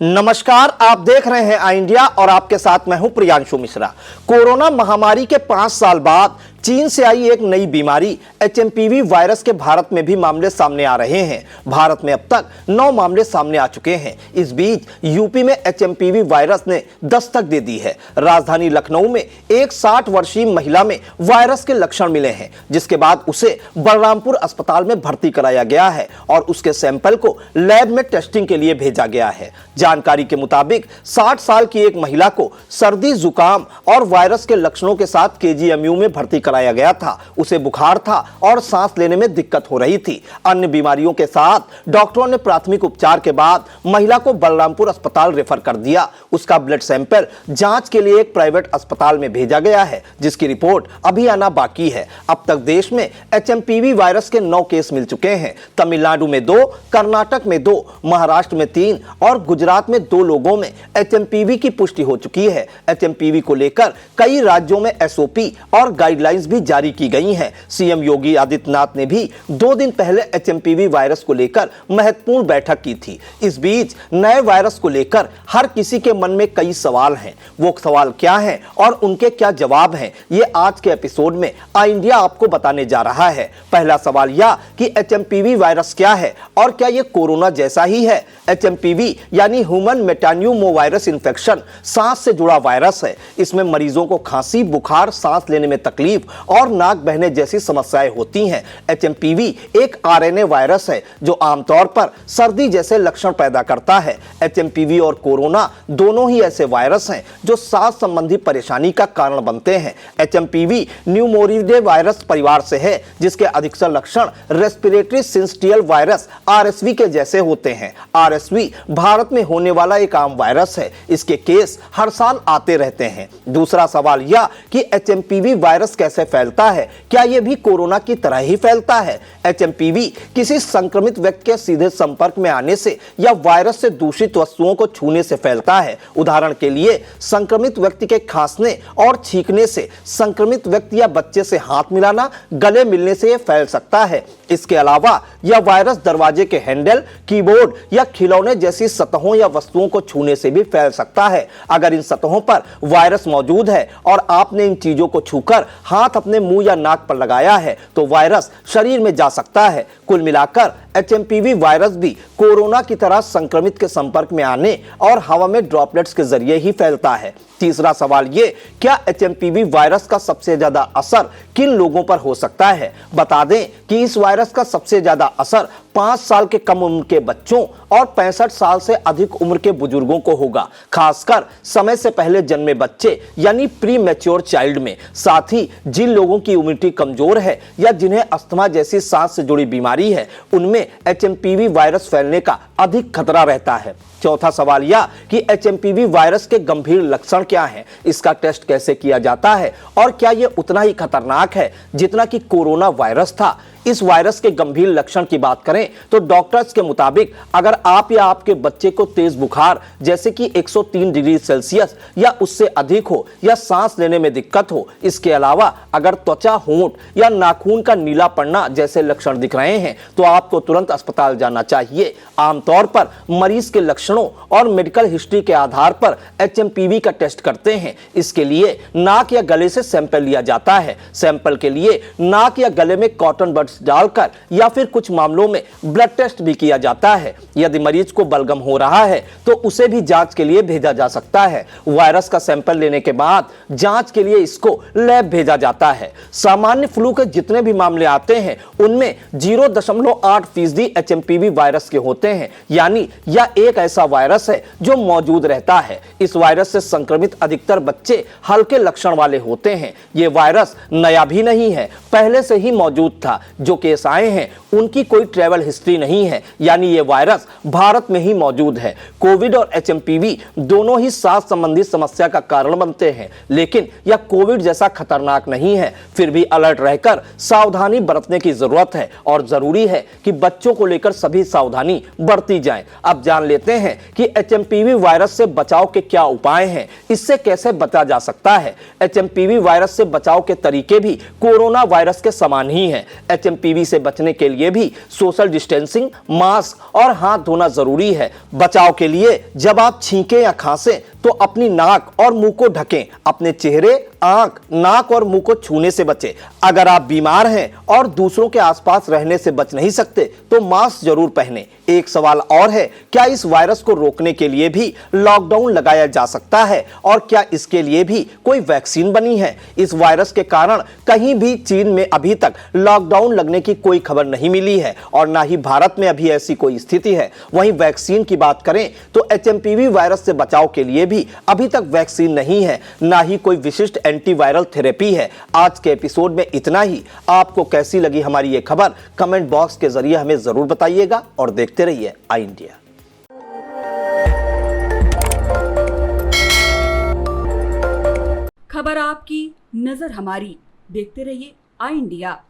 नमस्कार, आप देख रहे हैं आई इंडिया और आपके साथ मैं हूं प्रियांशु मिश्रा। कोरोना महामारी के 5 साल बाद चीन से आई एक नई बीमारी एचएमपीवी वायरस के भारत में भी मामले सामने आ रहे हैं। भारत में अब तक 9 मामले सामने आ चुके हैं। इस बीच यूपी में एचएमपीवी वायरस ने दस्तक दे दी है। राजधानी लखनऊ में एक 60 वर्षीय महिला में वायरस के लक्षण मिले हैं, जिसके बाद उसे बलरामपुर अस्पताल में भर्ती कराया गया है और उसके सैंपल को लैब में टेस्टिंग के लिए भेजा गया है। जानकारी के मुताबिक 60 साल की एक महिला को सर्दी, जुकाम और वायरस के लक्षणों के साथ केजीएमयू में भर्ती कराया गया था। उसे बुखार था और सांस लेने में दिक्कत हो रही थी। अन्य बीमारियों के साथ डॉक्टरों ने प्राथमिक उपचार के बाद महिला को बलरामपुर अस्पताल रेफर कर दिया। उसका ब्लड सैंपल जांच के लिए एक प्राइवेट अस्पताल में भेजा गया है, जिसकी रिपोर्ट अभी आना बाकी है। अब तक देश में एचएमपीवी वायरस के 9 केस मिल चुके हैं। तमिलनाडु में 2, कर्नाटक में 2, महाराष्ट्र में 3 और गुजरात में 2 लोगों में एचएमपीवी की पुष्टि हो चुकी है। एचएमपीवी को लेकर कई राज्यों में एसओपी और गाइडलाइंस भी जारी की गई हैं। सीएम योगी आदित्यनाथ ने भी 2 दिन पहले एचएमपीवी वायरस को लेकर महत्वपूर्ण बैठक की थी। इस बीच नए वायरस को लेकर हर किसी के मन में कई सवाल हैं। वो सवाल क्या हैं और उनके क्या जवाब हैं, ये आज के एपिसोड में आई इंडिया आपको बताने जा रहा है। पहला सवाल यह कि एचएमपीवी वायरस क्या है और क्या ये कोरोना जैसा ही है। एचएमपीवी यानी ह्यूमन मेटान्यूमोवायरस इन्फेक्शन सांस से जुड़ा वायरस है। इसमें मरीजों को खांसी, बुखार, सांस लेने में तकलीफ और नाक बहने जैसी समस्याएं होती हैं। एचएमपीवी एक आरएनए वायरस है जो आमतौर पर सर्दी जैसे लक्षण पैदा करता है। एचएमपीवी और कोरोना दोनों ही ऐसे वायरस हैं जो सांस संबंधी परेशानी का कारण बनते हैं। एचएमपीवी न्यूमोनिडे वायरस परिवार से है, जिसके अधिकतर लक्षण रेस्पिरेटरी सिंस्टियल वायरस आरएसवी के जैसे होते हैं। आरएसवी भारत में होने वाला एक आम वायरस है। इसके केस हर साल आते रहते हैं। दूसरा सवाल यह कि एचएमपीवी वायरस कैसे फैलता है, क्या यह भी कोरोना की तरह ही फैलता है। एचएमपीवी किसी संक्रमित व्यक्ति के सीधे संपर्क में आने से या वायरस से दूषित वस्तुओं को छूने से फैलता है। उदाहरण के लिए संक्रमित व्यक्ति के खांसने और छींकने से, संक्रमित व्यक्ति या बच्चे से हाथ मिलाना, गले मिलने से यह फैल सकता है। इसके अलावा यह वायरस दरवाजे के हैंडल, कीबोर्ड या खिलौने जैसी सतहों या वस्तुओं को छूने से भी फैल सकता है। अगर इन सतहों पर वायरस मौजूद है और आपने इन चीजों को छूकर हाथ अपने मुंह या नाक पर लगाया है तो वायरस शरीर में जा सकता है। कुल मिलाकर एचएमपीवी वायरस भी कोरोना की तरह संक्रमित के संपर्क में आने और हवा में ड्रॉपलेट्स के जरिए ही फैलता है। तीसरा सवाल ये, क्या एचएमपीवी वायरस का सबसे ज्यादा असर किन लोगों पर हो सकता है। बता दें कि इस वायरस का सबसे ज्यादा असर 5 साल के कम उम्र के बच्चों और 65 साल से अधिक उम्र के बुजुर्गों को होगा, खासकर समय से पहले जन्मे बच्चे यानी प्री मैच्योर चाइल्ड में। साथ ही जिन लोगों की इम्यूनिटी कमजोर है या जिन्हें अस्थमा जैसी सांस से जुड़ी बीमारी है, उनमें एचएमपीवी वायरस फैलने का अधिक खतरा रहता है। चौथा सवाल यह कि एचएमपीवी वायरस के गंभीर लक्षण क्या हैं, इसका टेस्ट कैसे किया जाता है और क्या यह उतना ही खतरनाक है जितना कि कोरोना वायरस था। इस वायरस के गंभीर लक्षण की बात करें तो डॉक्टर्स के मुताबिक अगर आप या आपके बच्चे को तेज बुखार जैसे कि 103 डिग्री सेल्सियस या उससे अधिक हो या सांस लेने में दिक्कत हो, इसके अलावा अगर त्वचा, होंठ या नाखून का नीला पड़ना जैसे लक्षण दिख रहे हैं तो आपको तुरंत अस्पताल जाना चाहिए। आमतौर पर मरीज के लक्षणों और मेडिकल हिस्ट्री के आधार पर एचएमपीवी का टेस्ट करते हैं। इसके लिए नाक या गले से सैंपल लिया जाता है। सैंपल के लिए नाक या गले में कॉटन बड्स डालकर या फिर कुछ मामलों में ब्लड टेस्ट भी किया जाता है। यदि मरीज को बलगम हो रहा है तो उसे भी जांच के लिए भेजा जा सकता है। वायरस का सैंपल लेने के बाद जांच के लिए इसको लैब भेजा जाता है। सामान्य फ्लू के जितने भी मामले आते हैं उनमें 0.8% एचएमपीवी वायरस के होते हैं, यानी यह एक ऐसा वायरस है जो मौजूद रहता है। इस वायरस से संक्रमित अधिकतर बच्चे हल्के लक्षण वाले होते हैं। यह वायरस नया भी नहीं है, पहले से ही मौजूद था। जो केस आए हैं उनकी कोई ट्रैवल हिस्ट्री नहीं है, यानी यह वायरस भारत में ही मौजूद है। कोविड और एचएमपीवी दोनों ही सांस संबंधी समस्या का कारण बनते हैं, लेकिन यह कोविड जैसा खतरनाक नहीं है। फिर भी अलर्ट रहकर सावधानी बरतने की जरूरत है और जरूरी है कि बच्चों को लेकर सभी सावधानी बरती जाए। अब जान लेते हैं कि एचएमपीवी वायरस से बचाव के क्या उपाय हैं, इससे कैसे बचा जा सकता है। एचएमपीवी वायरस से बचाव के तरीके भी कोरोना वायरस के समान ही हैं। एचएमपीवी से बचने के लिए भी सोशल डिस्टेंसिंग, मास्क और हाथ धोना जरूरी है। बचाव के लिए जब आप छींकें या खांसें तो अपनी नाक और मुंह को ढकें। अपने चेहरे, आंख, नाक और मुंह को छूने से बचें। अगर आप बीमार हैं और दूसरों के आसपास रहने से बच नहीं सकते तो मास्क जरूर पहनें। एक सवाल और है, क्या इस वायरस को रोकने के लिए भी लॉकडाउन लगाया जा सकता है और क्या इसके लिए भी कोई वैक्सीन बनी है? इस वायरस के कारण कहीं भी चीन में अभी तक लॉकडाउन लगने की कोई खबर नहीं मिली है और ना ही भारत में अभी ऐसी कोई स्थिति है। वहीं वैक्सीन की बात करें तो एचएमपीवी वायरस से बचाव के लिए भी अभी तक वैक्सीन नहीं है, ना ही कोई विशिष्ट एंटीवायरल थेरेपी है। आज के एपिसोड में इतना ही। आपको कैसी लगी हमारी ये खबर कमेंट बॉक्स के जरिए हमें जरूर बताइएगा और देखते रहिए आई इंडिया। खबर आपकी, नजर हमारी। देखते रहिए आई इंडिया।